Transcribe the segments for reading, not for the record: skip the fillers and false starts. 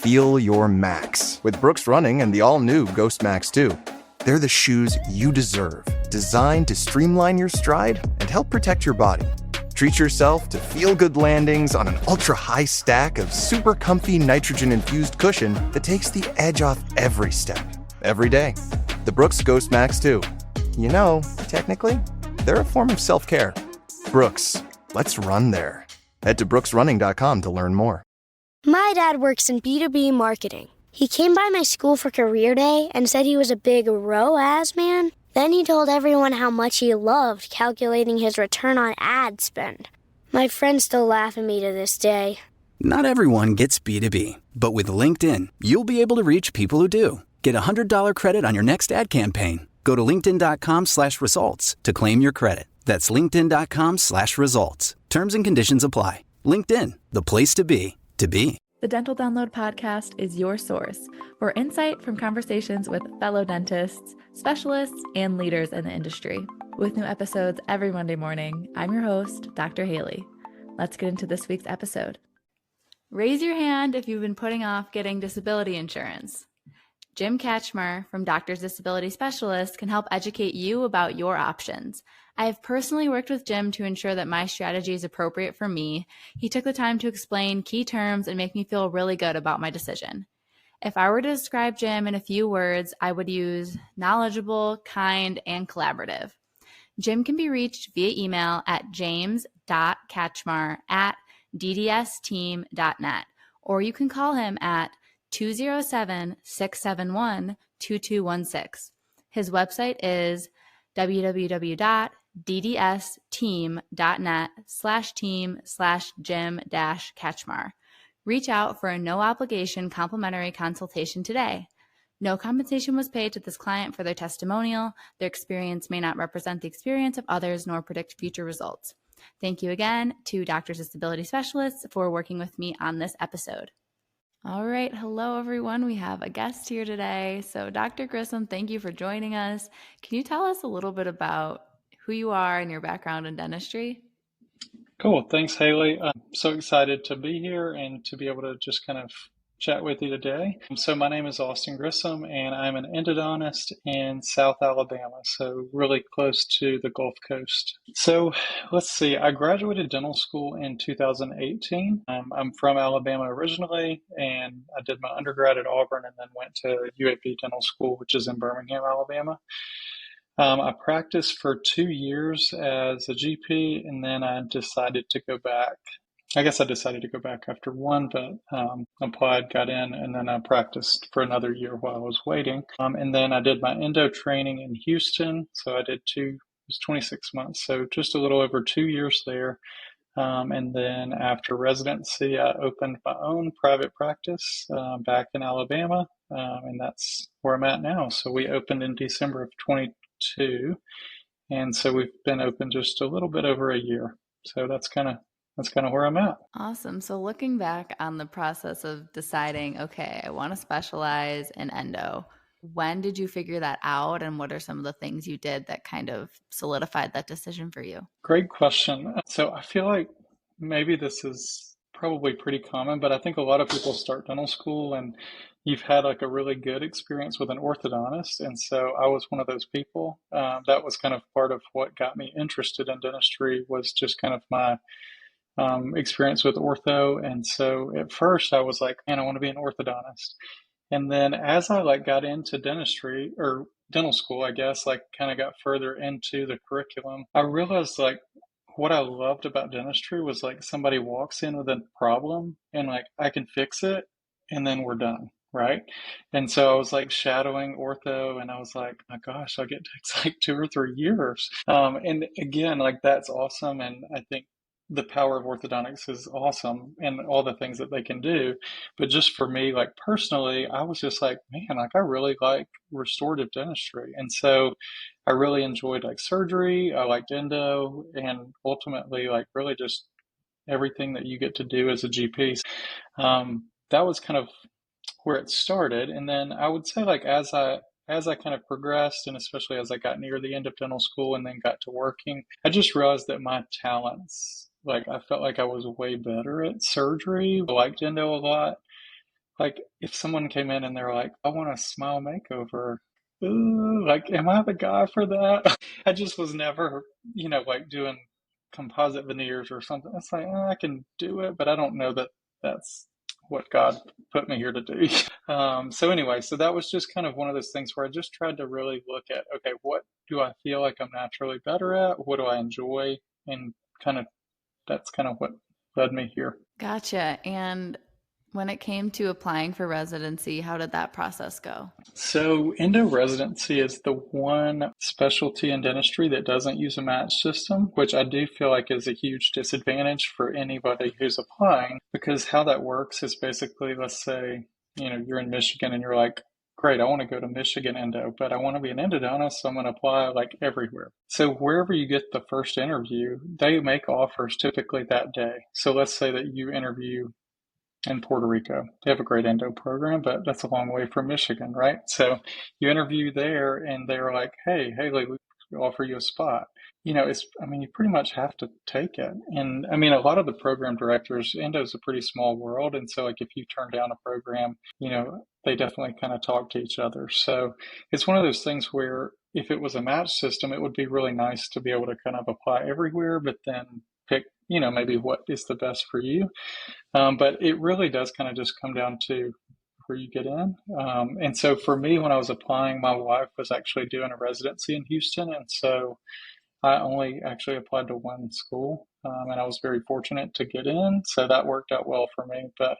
feel your max with Brooks Running and the all-new Ghost Max 2. They're the shoes you deserve, designed to streamline your stride and help protect your body. Treat yourself to feel-good landings on an ultra-high stack of super comfy nitrogen-infused cushion that takes the edge off every step, every day. The Brooks Ghost Max 2. You know, technically, they're a form of self-care. Brooks, let's run there. Head to brooksrunning.com to learn more. My dad works in B2B marketing. He came by my school for career day and said he was a big ROAS man. Then he told everyone how much he loved calculating his return on ad spend. My friends still laugh at me to this day. Not everyone gets B2B, but with LinkedIn, you'll be able to reach people who do. Get a $100 credit on your next ad campaign. Go to linkedin.com/results to claim your credit. That's linkedin.com/results. Terms and conditions apply. LinkedIn, the place to be, to be. The Dental Download podcast is your source for insight from conversations with fellow dentists, specialists, and leaders in the industry. With new episodes every Monday morning, I'm your host, Dr. Haley. Let's get into this week's episode. Raise your hand if you've been putting off getting disability insurance. Jim Kachmar from Doctors Disability Specialists can help educate you about your options. I have personally worked with Jim to ensure that my strategy is appropriate for me. He took the time to explain key terms and make me feel really good about my decision. If I were to describe Jim in a few words, I would use knowledgeable, kind, and collaborative. Jim can be reached via email at james.kachmar@ddsteam.net, or you can call him at 207-671-2216. His website is www.ddsteam.net/team/Jim-Kachmar. Reach out for a no-obligation complimentary consultation today. No compensation was paid to this client for their testimonial. Their experience may not represent the experience of others nor predict future results. Thank you again to Doctors Disability Specialists for working with me on this episode. All right. Hello, everyone. We have a guest here today. So Dr. Grissom, thank you for joining us. Can you tell us a little bit about who you are and your background in dentistry? Cool. Thanks, Haley. I'm so excited to be here and to be able to just kind of chat with you today. So my name is Austyn Grissom, and I'm an endodontist in South Alabama, so really close to the Gulf Coast. So let's see, I graduated dental school in 2018. I'm from Alabama originally, and I did my undergrad at Auburn and then went to UAB Dental School, which is in Birmingham, Alabama. I practiced for 2 years as a GP, and then I decided to go back. I guess I decided to go back after one, but applied, got in, and then I practiced for another year while I was waiting. And then I did my endo training in Houston. So I did it was 26 months. So just a little over 2 years there. And then after residency, I opened my own private practice back in Alabama. And that's where I'm at now. So we opened in December of 22. And so we've been open just a little bit over a year. So that's kind of where I'm at. Awesome. So looking back on the process of deciding, okay, I want to specialize in endo, when did you figure that out, and what are some of the things you did that kind of solidified that decision for you? Great question. So I feel like maybe this is probably pretty common, but I think a lot of people start dental school and you've had like a really good experience with an orthodontist. And so I was one of those people. That was kind of part of what got me interested in dentistry, was just kind of my experience with ortho. And so at first I was like, man, I want to be an orthodontist. And then as I got into dentistry or dental school, I guess, kind of got further into the curriculum, I realized what I loved about dentistry was somebody walks in with a problem and I can fix it and then we're done. Right. And so I was shadowing ortho and I was like, my gosh, it takes 2 or 3 years. And again, that's awesome. And I think the power of orthodontics is awesome and all the things that they can do. But just for me, personally, I was just man, I really like restorative dentistry. And so I really enjoyed surgery. I liked endo, and ultimately really just everything that you get to do as a GP. That was kind of where it started. And then I would say as I kind of progressed, and especially as I got near the end of dental school and then got to working, I just realized that my talents, I felt like I was way better at surgery. I liked endo a lot. like if someone came in and they're like, I want a smile makeover. Ooh, like, am I the guy for that? I just was never, like doing composite veneers or something. It's like, I can do it, but I don't know that that's what God put me here to do. So anyway, so that was just kind of one of those things where I just tried to really look at, okay, what do I feel like I'm naturally better at? What do I enjoy? And kind of that's kind of what led me here. Gotcha. And when it came to applying for residency, how did that process go? So, endo residency is the one specialty in dentistry that doesn't use a match system, which I do feel like is a huge disadvantage for anybody who's applying, because how that works is basically, let's say, you're in Michigan and you're like, great, I want to go to Michigan endo, but I want to be an endodontist, so I'm going to apply like everywhere. So wherever you get the first interview, they make offers typically that day. So let's say that you interview in Puerto Rico. They have a great endo program, but that's a long way from Michigan, right? So you interview there and they're like, hey, Haley, we offer you a spot. You pretty much have to take it. And I mean, a lot of the program directors, endo is a pretty small world. And so, like, if you turn down a program, they definitely kind of talk to each other. So it's one of those things where if it was a match system, it would be really nice to be able to kind of apply everywhere, but then pick, maybe what is the best for you. But it really does kind of just come down to where you get in. And so for me, when I was applying, my wife was actually doing a residency in Houston. And so I only actually applied to one school, and I was very fortunate to get in. So that worked out well for me. But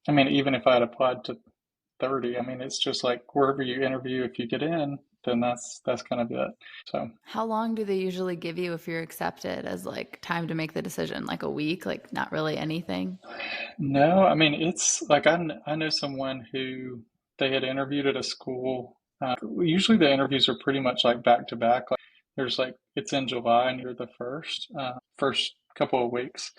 even if I had applied to 30, it's just like wherever you interview, if you get in, then that's kind of it. So how long do they usually give you if you're accepted as like time to make the decision? Like a week, like not really anything? no, it's like I know someone who they had interviewed at a school. Usually the interviews are pretty much like back to back. Like there's like it's in July and you're the first couple of weeks.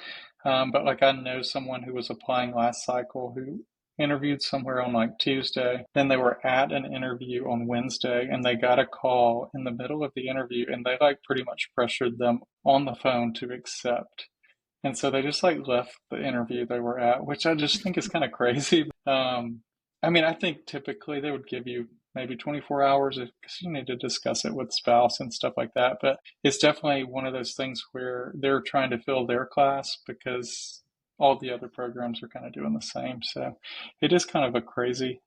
But like I know someone who was applying last cycle who interviewed somewhere on like Tuesday. Then they were at an interview on Wednesday and they got a call in the middle of the interview and they like pretty much pressured them on the phone to accept. And so they just like left the interview they were at, which I just think is kind of crazy. I think typically they would give you maybe 24 hours because you need to discuss it with spouse and stuff like that. But it's definitely one of those things where they're trying to fill their class because all the other programs are kind of doing the same. So it is kind of a crazy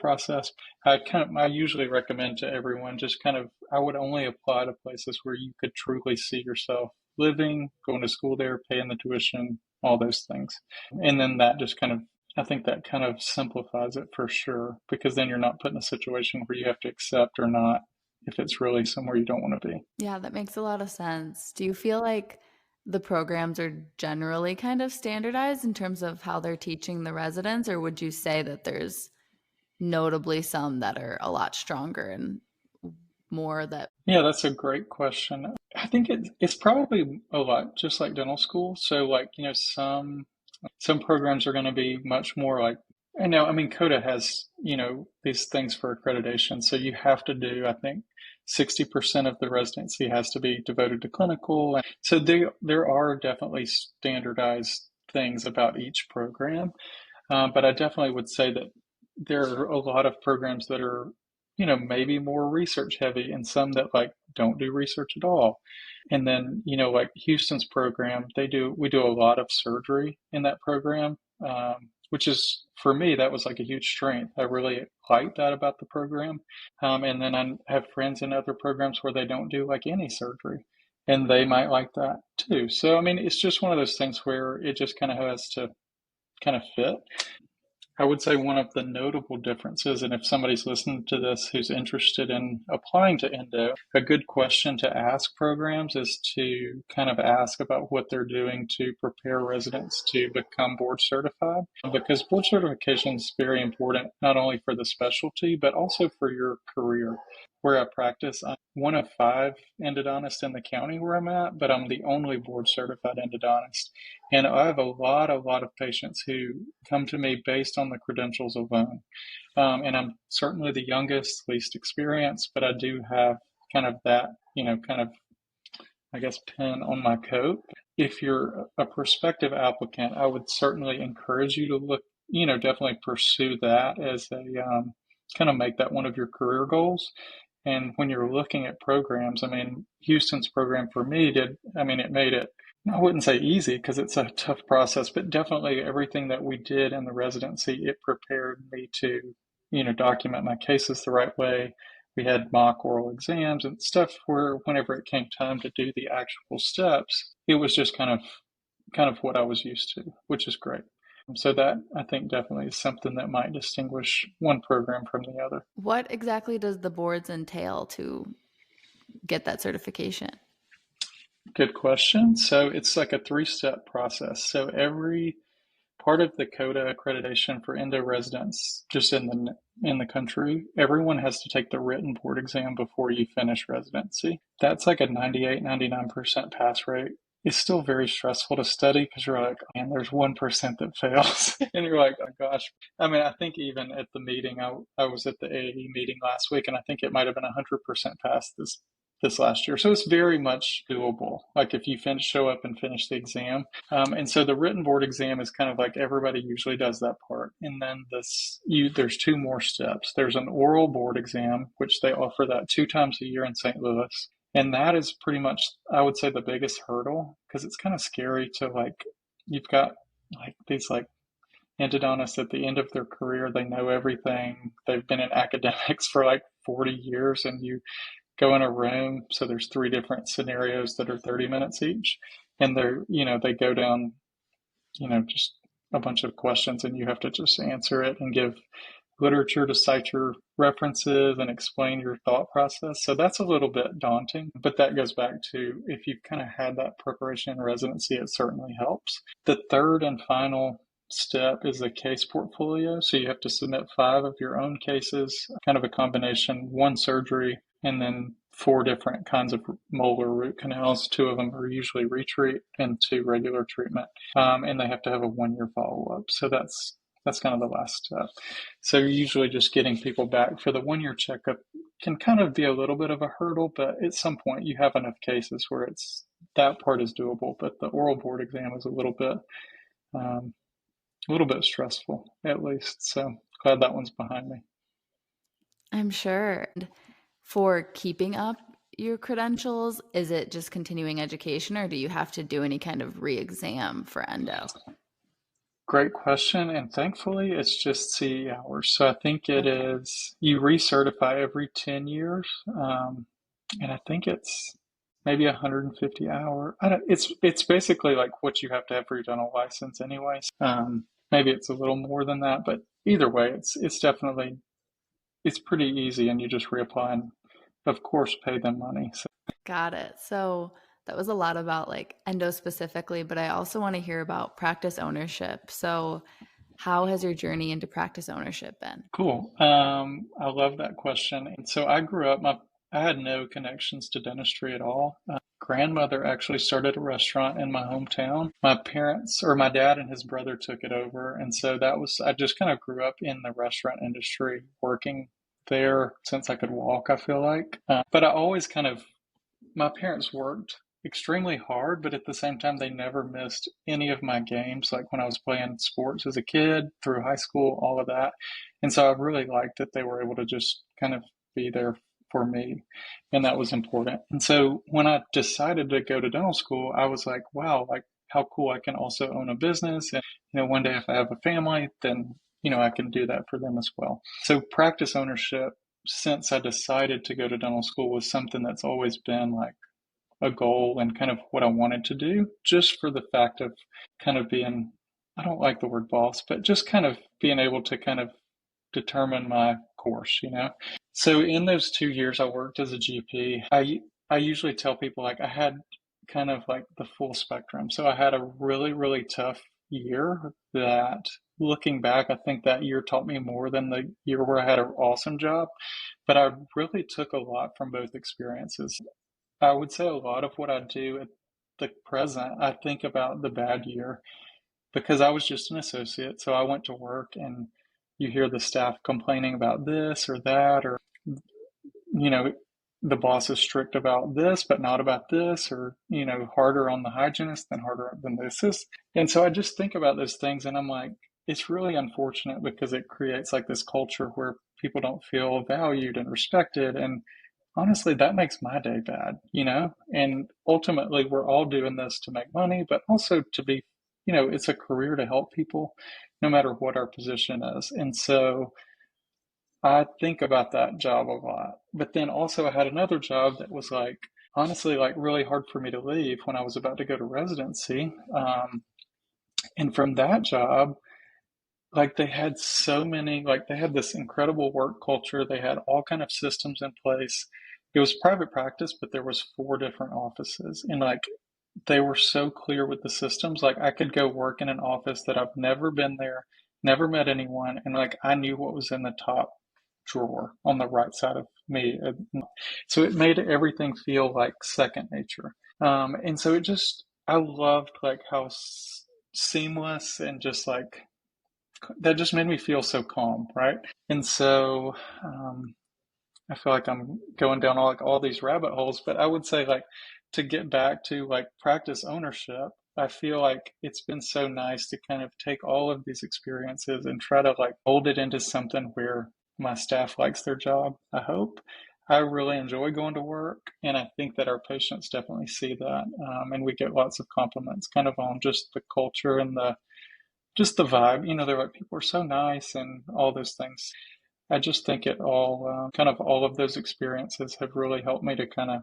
process. I usually recommend to everyone just kind of, I would only apply to places where you could truly see yourself living, going to school there, paying the tuition, all those things. And then that just kind of, I think that kind of simplifies it for sure, because then you're not put in a situation where you have to accept or not if it's really somewhere you don't want to be. Yeah, that makes a lot of sense. Do you feel like the programs are generally kind of standardized in terms of how they're teaching the residents, or would you say that there's notably some that are a lot stronger and more that? Yeah, that's a great question. I think it's probably a lot just like dental school. So like, some programs are going to be much more like, CODA has, these things for accreditation. So you have to do, I think, 60% of the residency has to be devoted to clinical. So there are definitely standardized things about each program. But I definitely would say that there are a lot of programs that are, maybe more research heavy and some that like don't do research at all. And then, like Houston's program, we do a lot of surgery in that program, which is, for me, that was like a huge strength. I really like that about the program. And then I have friends in other programs where they don't do like any surgery and they might like that too. So, it's just one of those things where it just kind of has to kind of fit. I would say one of the notable differences, and if somebody's listening to this who's interested in applying to endo, a good question to ask programs is to kind of ask about what they're doing to prepare residents to become board certified, because board certification is very important, not only for the specialty, but also for your career. Where I practice, I'm one of 5 endodontists in the county where I'm at, but I'm the only board certified endodontist. And I have a lot of patients who come to me based on the credentials alone. And I'm certainly the youngest, least experienced, but I do have kind of that, I guess, pin on my coat. If you're a prospective applicant, I would certainly encourage you to look definitely pursue that as a kind of make that one of your career goals. And when you're looking at programs, I mean, Houston's program for me it made it, I wouldn't say easy because it's a tough process, but definitely everything that we did in the residency, it prepared me to, document my cases the right way. We had mock oral exams and stuff where whenever it came time to do the actual steps, it was just kind of what I was used to, which is great. So that I think definitely is something that might distinguish one program from the other. What exactly does the boards entail to get that certification? Good question. So it's like a three-step process. So every part of the CODA accreditation for endo residents, just in the country, everyone has to take the written board exam before you finish residency. That's like a 98, 99% pass rate. It's still very stressful to study because you're like, man, there's 1% that fails. And you're like, oh gosh. I mean, I think even at the meeting, I was at the AAE meeting last week, and I think it might have been 100% pass this last year. So it's very much doable. Like if you show up and finish the exam. And so the written board exam is kind of like everybody usually does that part. And then there's two more steps. There's an oral board exam, which they offer that 2 times a year in St. Louis. And that is pretty much, I would say, the biggest hurdle because it's kind of scary to you've got these endodontists at the end of their career. They know everything. They've been in academics for 40 years, and you go in a room. So there's 3 different scenarios that are 30 minutes each. And they go down, just a bunch of questions, and you have to just answer it and give literature to cite your references and explain your thought process. So that's a little bit daunting, but that goes back to if you've kind of had that preparation in residency, it certainly helps. The third and final step is a case portfolio. So you have to submit 5 of your own cases, kind of a combination, 1 surgery, and then 4 different kinds of molar root canals. 2 of them are usually retreat and 2 regular treatment. And they have to have a 1-year follow-up. So that's kind of the last step. So you're usually just getting people back for the 1-year checkup can kind of be a little bit of a hurdle, but at some point you have enough cases where that part is doable. But the oral board exam is a little bit stressful, at least. So glad that one's behind me. I'm sure. For keeping up your credentials, is it just continuing education, or do you have to do any kind of re-exam for endo? Great question. And thankfully, it's just CE hours. So I think it is, you recertify every 10 years. And I think it's maybe 150 hour. It's basically like what you have to have for your dental license anyway. Maybe it's a little more than that, but either way, it's definitely, it's pretty easy, and you just reapply and of course pay them money. So. Got it. So that was a lot about endo specifically, but I also want to hear about practice ownership. So how has your journey into practice ownership been? Cool. I love that question. And so I grew up, I had no connections to dentistry at all. Grandmother actually started a restaurant in my hometown. My dad and his brother took it over. And so I just kind of grew up in the restaurant industry, working there since I could walk, I feel like. But I always my parents worked extremely hard, but at the same time, they never missed any of my games. Like when I was playing sports as a kid, through high school, all of that. And so I really liked that they were able to just kind of be there for me. And that was important. And so when I decided to go to dental school, I was like, wow, how cool I can also own a business. And, one day if I have a family, then, I can do that for them as well. So practice ownership, since I decided to go to dental school, was something that's always been a goal and kind of what I wanted to do, just for the fact of kind of being, I don't like the word boss, but just kind of being able to kind of determine my course, So in those 2 years I worked as a GP, I usually tell people I had kind of the full spectrum. So I had a really, really tough year that, looking back, I think that year taught me more than the year where I had an awesome job. But I really took a lot from both experiences. I would say a lot of what I do at the present, I think about the bad year because I was just an associate. So I went to work and you hear the staff complaining about this or that, or, the boss is strict about this, but not about this, or, harder on the hygienist than harder than this is. And so I just think about those things and I'm like, it's really unfortunate because it creates like this culture where people don't feel valued and respected. And honestly, that makes my day bad, And ultimately, we're all doing this to make money, but also to be, it's a career to help people no matter what our position is. And so I think about that job a lot. But then also, I had another job that was like, honestly, like really hard for me to leave when I was about to go to residency. And from that job, like they had so many, like they had this incredible work culture. They had all kind of systems in place. It was private practice, but there was 4 different offices, and like they were so clear with the systems. Like I could go work in an office that I've never been there, never met anyone, and like I knew what was in the top drawer on the right side of me. So it made everything feel like second nature. And so I loved like how seamless and just like that just made me feel so calm, right? And so I feel like I'm going down all these rabbit holes, but I would say like to get back to like practice ownership, I feel like it's been so nice to kind of take all of these experiences and try to like mold it into something where my staff likes their job, I hope. I really enjoy going to work, and I think that our patients definitely see that. And we get lots of compliments kind of on just the culture and just the vibe. They're like, people are so nice and all those things. I just think it all, kind of all of those experiences have really helped me to kind of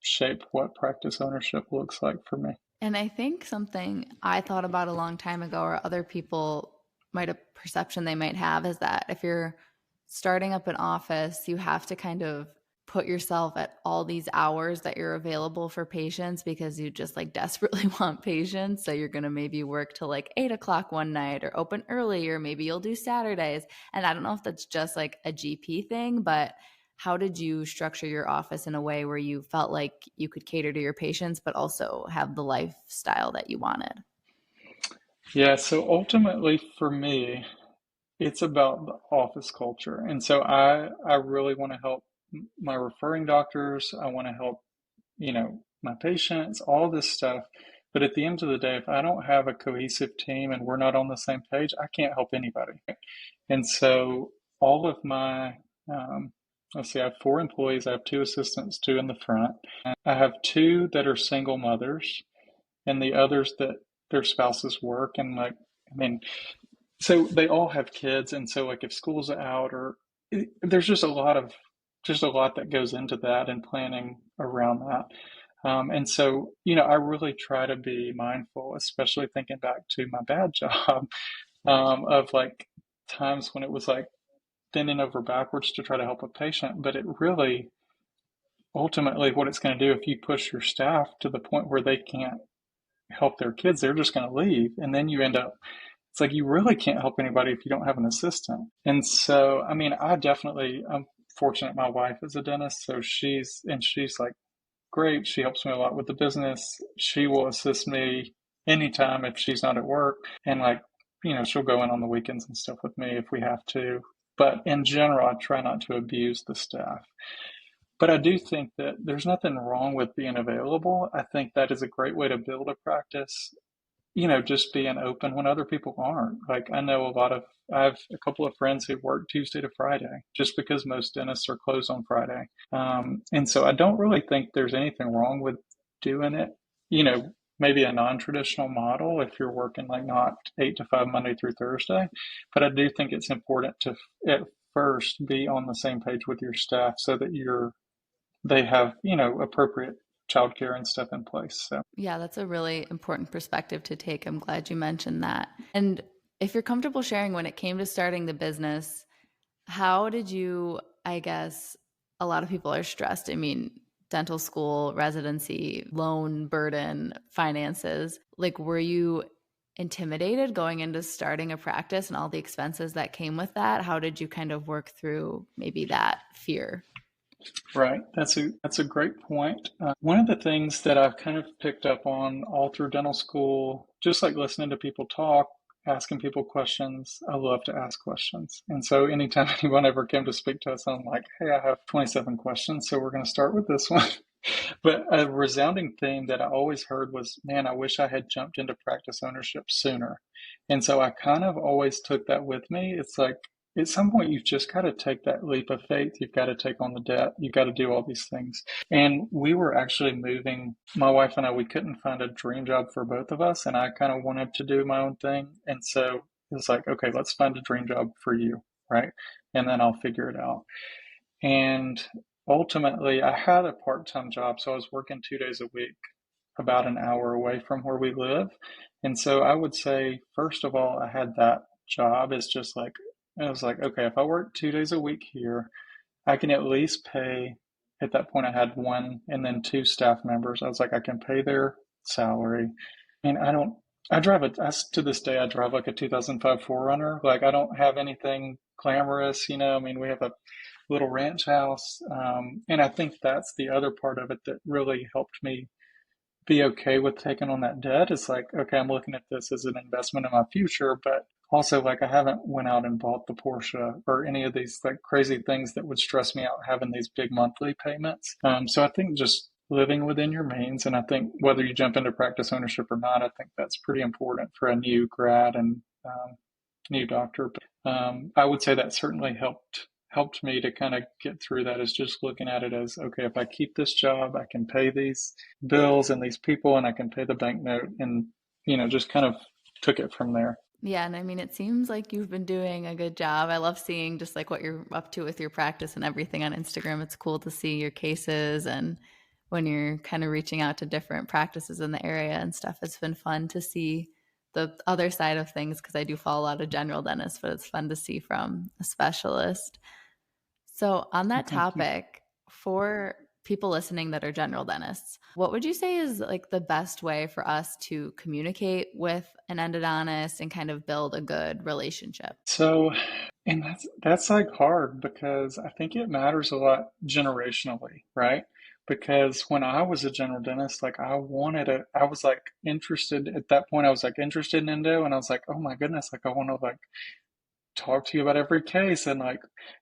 shape what practice ownership looks like for me. And I think something I thought about a long time ago, or other people a perception they might have, is that if you're starting up an office, you have to kind of put yourself at all these hours that you're available for patients because you just like desperately want patients. So you're going to maybe work till like 8 o'clock one night or open early, or maybe you'll do Saturdays. And I don't know if that's just like a GP thing, but how did you structure your office in a way where you felt like you could cater to your patients, but also have the lifestyle that you wanted? Yeah, so ultimately for me, it's about the office culture. And so I really want to help my referring doctors. I want to help, my patients, all this stuff. But at the end of the day, if I don't have a cohesive team and we're not on the same page, I can't help anybody. And so all of my, let's see, I have 4 employees. I have 2 assistants, 2 in the front. I have 2 that are single mothers, and the others that their spouses work. And like, I mean, so they all have kids. And so like if school's out there's just a lot that goes into that and planning around that. And so, I really try to be mindful, especially thinking back to my bad job, of like times when it was like bending over backwards to try to help a patient. But it really, ultimately, what it's going to do, if you push your staff to the point where they can't help their kids, they're just going to leave. And then you end up, it's like you really can't help anybody if you don't have an assistant. And so, I mean, I'm fortunate my wife is a dentist, so she's like great. She helps me a lot with the business. She will assist me anytime if she's not at work. And like, she'll go in on the weekends and stuff with me if we have to. But in general, I try not to abuse the staff. But I do think that there's nothing wrong with being available. I think that is a great way to build a practice, just being open when other people aren't. Like I have a couple of friends who work Tuesday to Friday just because most dentists are closed on Friday. And so I don't really think there's anything wrong with doing it, maybe a non-traditional model if you're working like not 8 to 5 Monday through Thursday. But I do think it's important to at first be on the same page with your staff so that they have, appropriate childcare and stuff in place. So yeah, that's a really important perspective to take. I'm glad you mentioned that. And if you're comfortable sharing, when it came to starting the business, how did you, I guess, a lot of people are stressed. I mean, dental school, residency, loan burden, finances. Like, were you intimidated going into starting a practice and all the expenses that came with that? How did you kind of work through maybe that fear? Right. That's a great point. One of the things that I've kind of picked up on all through dental school, just like listening to people talk, asking people questions, I love to ask questions. And so anytime anyone ever came to speak to us, I'm like, hey, I have 27 questions, so we're going to start with this one. But a resounding theme that I always heard was, man, I wish I had jumped into practice ownership sooner. And so I kind of always took that with me. It's like at some point, you've just got to take that leap of faith. You've got to take on the debt. You've got to do all these things. And we were actually moving, my wife and I, we couldn't find a dream job for both of us. And I kind of wanted to do my own thing. And so it was like, okay, let's find a dream job for you, right? And then I'll figure it out. And ultimately, I had a part-time job, so I was working 2 days a week, about an hour away from where we live. And so I would say, first of all, I had that job. It's just like, I was like, okay, if I work 2 days a week here, I can at least pay. At that point, I had one and then two staff members. I was like, I can pay their salary. And to this day, I drive like a 2005 4Runner. Like, I don't have anything glamorous, I mean, we have a little ranch house. And I think that's the other part of it that really helped me be okay with taking on that debt. It's like, okay, I'm looking at this as an investment in my future, but also like I haven't went out and bought the Porsche or any of these like crazy things that would stress me out having these big monthly payments. So I think just living within your means, and I think whether you jump into practice ownership or not, I think that's pretty important for a new grad and new doctor. But I would say that certainly helped me to kind of get through that, is just looking at it as, okay, if I keep this job, I can pay these bills and these people and I can pay the bank note, and, just kind of took it from there. Yeah, and I mean, it seems like you've been doing a good job. I love seeing just like what you're up to with your practice and everything on Instagram. It's cool to see your cases and when you're kind of reaching out to different practices in the area and stuff. It's been fun to see the other side of things because I do follow a lot of general dentists, but it's fun to see from a specialist. So on that topic, for people listening that are general dentists, what would you say is like the best way for us to communicate with an endodontist and kind of build a good relationship? So, and that's like hard because I think it matters a lot generationally, right? Because when I was a general dentist, like I was like interested at that point, I was like interested in endo, and I was like, oh my goodness, like I want to like talk to you about every case, and I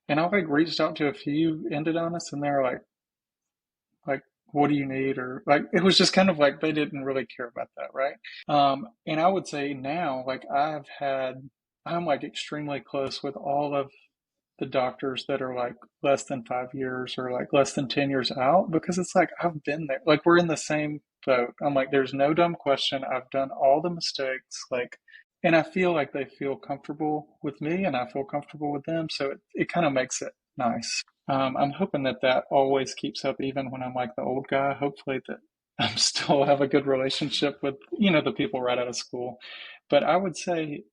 like reached out to a few endodontists, and they're like, what do you need? Or like, it was just kind of like, they didn't really care about that. Right. And I would say now, like I'm like extremely close with all of the doctors that are like less than 5 years or like less than 10 years out, because it's like, I've been there, like we're in the same boat. I'm like, there's no dumb question. I've done all the mistakes. Like, and I feel like they feel comfortable with me and I feel comfortable with them. So it kind of makes it nice. I'm hoping that always keeps up, even when I'm like the old guy. Hopefully that I'm still have a good relationship with, the people right out of school. But I would say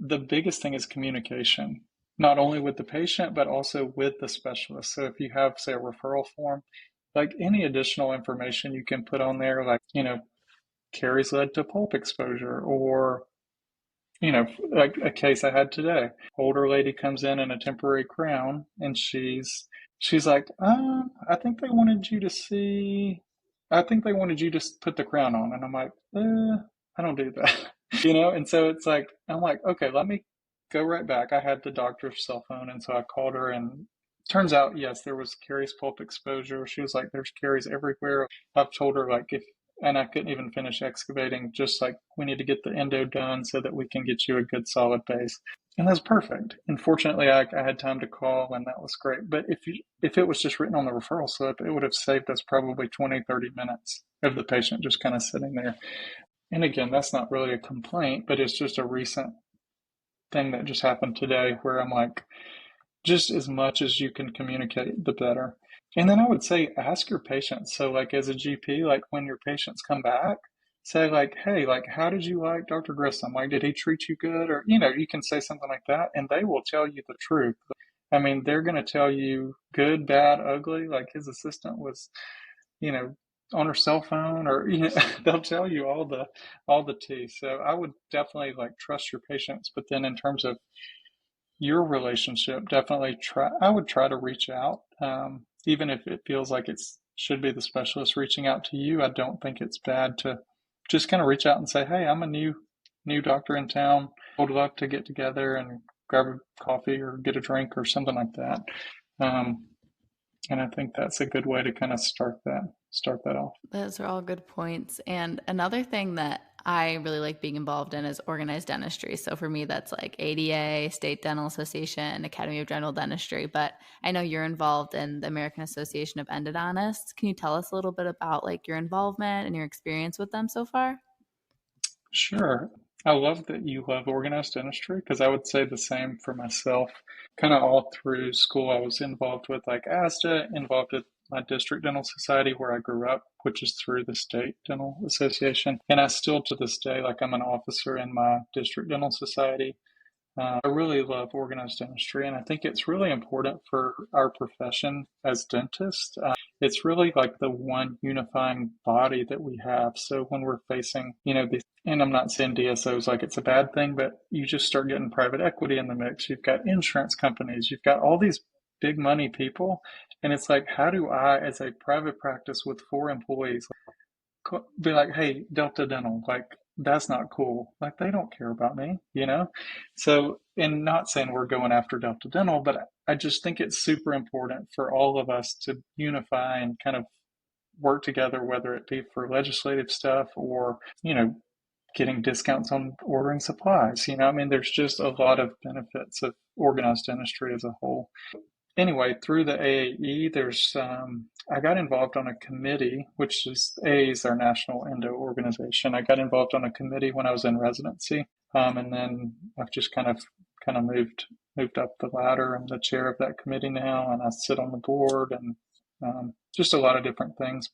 the biggest thing is communication, not only with the patient, but also with the specialist. So if you have, say, a referral form, like any additional information you can put on there, like, caries led to pulp exposure, or like a case I had today. Older lady comes in a temporary crown, and she's like, I think they wanted you to see, I think they wanted you to put the crown on. And I'm like, I don't do that, And so it's like, I'm like, okay, let me go right back. I had the doctor's cell phone, and so I called her, and turns out, yes, there was caries pulp exposure. She was like, there's caries everywhere. I've told her like, and I couldn't even finish excavating, just like, we need to get the endo done so that we can get you a good solid base. And that's perfect. And fortunately, I had time to call, and that was great. But if it was just written on the referral slip, it would have saved us probably 20, 30 minutes of the patient just kind of sitting there. And again, that's not really a complaint, but it's just a recent thing that just happened today, where I'm like, just as much as you can communicate, the better. And then I would say, ask your patients. So like as a GP, like when your patients come back, say like, hey, like, how did you like Dr. Grissom? Like, did he treat you good? Or, you can say something like that, and they will tell you the truth. I mean, they're going to tell you good, bad, ugly. Like his assistant was, on her cell phone, or, they'll tell you all the tea. So I would definitely like trust your patients. But then in terms of your relationship, definitely I would try to reach out, even if it feels like it should be the specialist reaching out to you. I don't think it's bad to just kind of reach out and say, hey, I'm a new doctor in town. Would love to get together and grab a coffee or get a drink or something like that. And I think that's a good way to kind of start that. start that off. Those are all good points. And another thing that I really like being involved in is organized dentistry. So for me, that's like ADA, State Dental Association, Academy of General Dentistry. But I know you're involved in the American Association of Endodontists. Can you tell us a little bit about like your involvement and your experience with them so far? Sure. I love that you love organized dentistry because I would say the same for myself. Kind of all through school, I was involved with like ASDA, involved with my district dental society where I grew up, which is through the state dental association. And I still to this day, like I'm an officer in my district dental society. I really love organized dentistry, and I think it's really important for our profession as dentists. It's really like the one unifying body that we have. So when we're facing, these, and I'm not saying DSOs like it's a bad thing, but you just start getting private equity in the mix. You've got insurance companies, you've got all these big money people, and it's like, how do I, as a private practice with 4 employees, be like, hey, Delta Dental, like, that's not cool. Like, they don't care about me. So, and not saying we're going after Delta Dental, but I just think it's super important for all of us to unify and kind of work together, whether it be for legislative stuff or, getting discounts on ordering supplies. I mean, there's just a lot of benefits of organized dentistry as a whole. Anyway, through the AAE, I got involved on a committee, which is AAE is our national endo organization. I got involved on a committee when I was in residency, and then I've just kind of moved up the ladder. I'm the chair of that committee now, and I sit on the board, and just a lot of different things.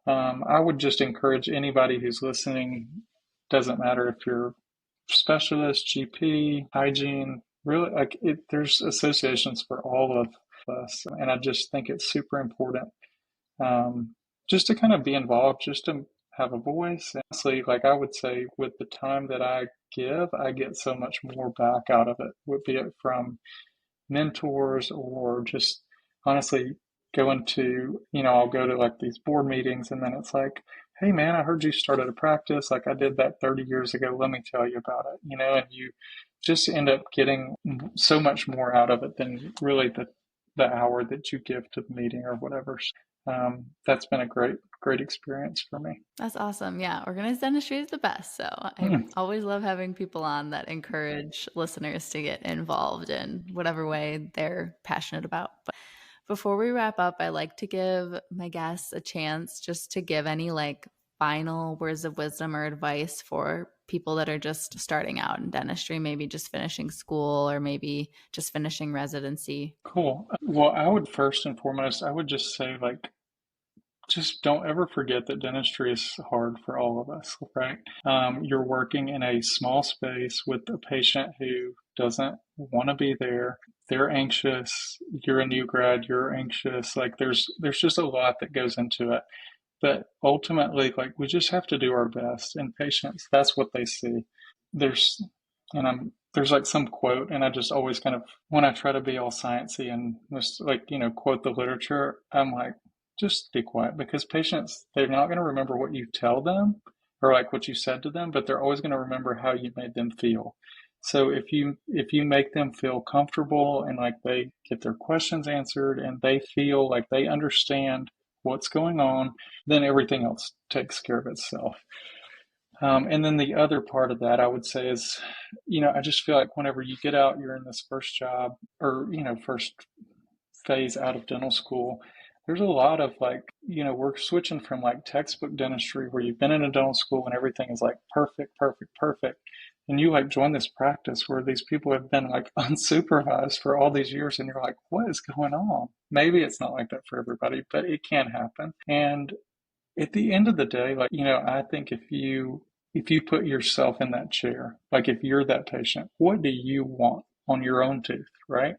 I would just encourage anybody who's listening. Doesn't matter if you're specialist, GP, hygiene. Really, there's associations for all of us, and I just think it's super important just to kind of be involved, just to have a voice. And honestly, like I would say, with the time that I give, I get so much more back out of it, be it from mentors or just honestly going to, I'll go to like these board meetings and then it's like, hey man, I heard you started a practice. Like I did that 30 years ago. Let me tell you about it, and you just end up getting so much more out of it than really the hour that you give to the meeting or whatever. That's been a great experience for me. That's awesome. Yeah, organized dentistry is the best. So I always love having people on that encourage listeners to get involved in whatever way they're passionate about. But before we wrap up, I like to give my guests a chance just to give any like final words of wisdom or advice for people that are just starting out in dentistry, maybe just finishing school or maybe just finishing residency. Cool. Well, I would first and foremost, I would just say like, just don't ever forget that dentistry is hard for all of us, right? You're working in a small space with a patient who doesn't want to be there. They're anxious. You're a new grad. You're anxious. Like there's just a lot that goes into it. But ultimately, like we just have to do our best. And patients, that's what they see. There's like some quote, and I just always kind of, when I try to be all sciencey and just like, quote the literature, I'm like, just be quiet, because patients, they're not going to remember what you tell them or like what you said to them, but they're always going to remember how you made them feel. So if you make them feel comfortable and like they get their questions answered and they feel like they understand what's going on, then everything else takes care of itself. And then the other part of that I would say is, I just feel like whenever you get out, you're in this first job or, first phase out of dental school, there's a lot of like, we're switching from like textbook dentistry where you've been in a dental school and everything is like perfect. And you like join this practice where these people have been like unsupervised for all these years and you're like, what is going on? Maybe it's not like that for everybody, but it can happen. And at the end of the day, like, I think if you put yourself in that chair, like if you're that patient, what do you want on your own tooth, right?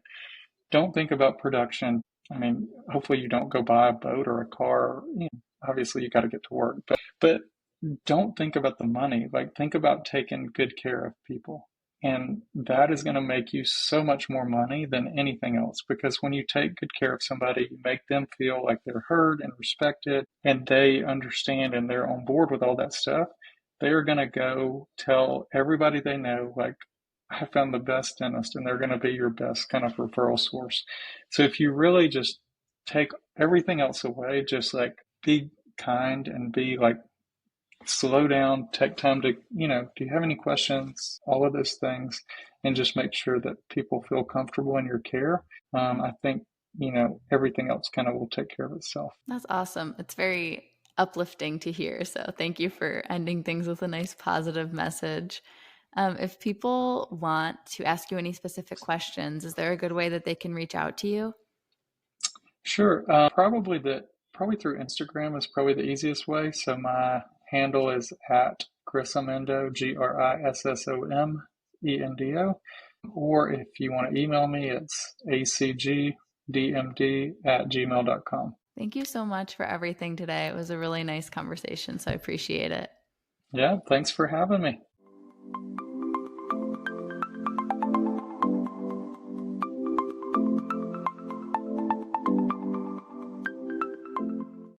Don't think about production. I mean, hopefully you don't go buy a boat or a car. Obviously you got to get to work, but don't think about the money. Like think about taking good care of people. And that is going to make you so much more money than anything else, because when you take good care of somebody, you make them feel like they're heard and respected and they understand and they're on board with all that stuff. They're going to go tell everybody they know, like, I found the best dentist, and they're going to be your best kind of referral source. So if you really just take everything else away, just like be kind and be like, slow down, take time to, do you have any questions? All of those things, and just make sure that people feel comfortable in your care. I think, everything else kind of will take care of itself. That's awesome. It's very uplifting to hear. So thank you for ending things with a nice positive message. If people want to ask you any specific questions, is there a good way that they can reach out to you? Sure. Probably through Instagram is probably the easiest way. So my handle is at Grissom Endo, GRISSOMENDO. Or if you want to email me, it's acgdmd@gmail.com. Thank you so much for everything today. It was a really nice conversation, so I appreciate it. Yeah, thanks for having me.